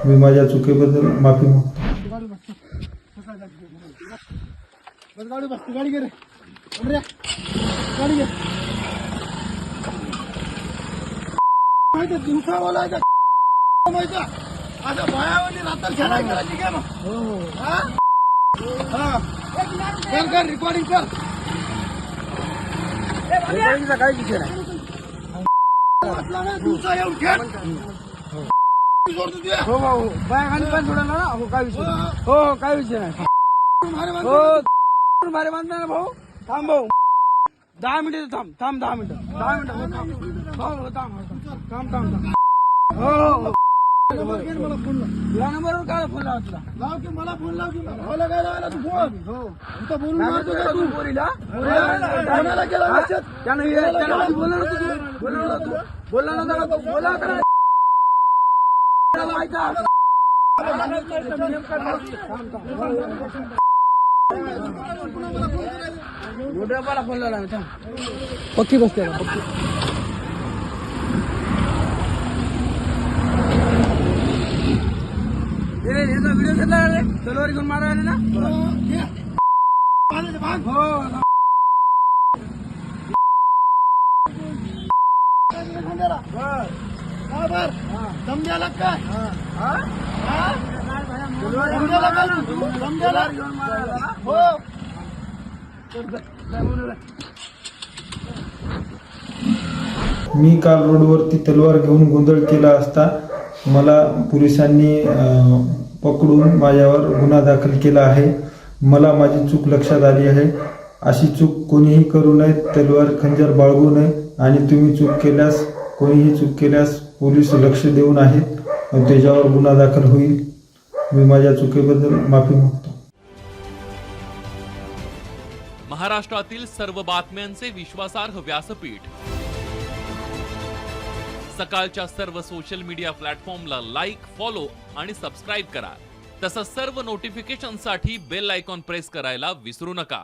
मी माझ्या चुकीबद्दल माफी मागतो. गाडी घे रे, गाडी घे. माहिती दिवसा बोलायचं माहिती आता बायामध्ये रात्र खेळायला करायची काय मग? कर रिकॉर्डिंग कर. काय विषय नाही दिवसा येऊन खेळ. हो हो बाया खाली पण सोडा ना. हो काय विषय हो काय विषय नाही. हो भारी बांधणार भाऊ. थांब भाऊ 10 मिनिटं थांब 10 मिनिटं हो थांब हो मला फोन या नंबरवर काय फोन लाव तुला लाव की मला फोन लाव की मला काय लावायला तू फोन हो इथं बोलून मारतो का तू पोरीला कोणाला केला लक्षात त्यानं बोलला ना तू बोलला नव्हता का तू बोला का ऐका मला फोन लावला थांब पक्की बसते पक्की व्हिडिओ घेतला रे तलवार घेऊन मारायला ना समजायला काय हो मी काल रोडवरती तलवार घेऊन गोंधळ केला असता मला पोलिसांनी पकडून माझ्यावर गुन्हा दाखल केला आहे. मला माझी चूक लक्षात आली आहे. अशी चूक कोणीही करू नये. तलवार खंजर बाळगू नये आणि तुम्ही कोणीही चूक केल्यास पोलीस लक्ष देऊन आहेत. त्याच्यावर गुन्हा दाखल होईल. मी माझ्या चुकीबद्दल माफी मागतो. महाराष्ट्रातील सर्व बातम्यांचे विश्वासार्ह व्यासपीठ सकाळच्या सर्व सोशल मीडिया प्लॅटफॉर्मला लाईक, फॉलो आणि सबस्क्राईब करा. तसंच सर्व नोटिफिकेशनसाठी बेल आयकॉन प्रेस करायला विसरू नका.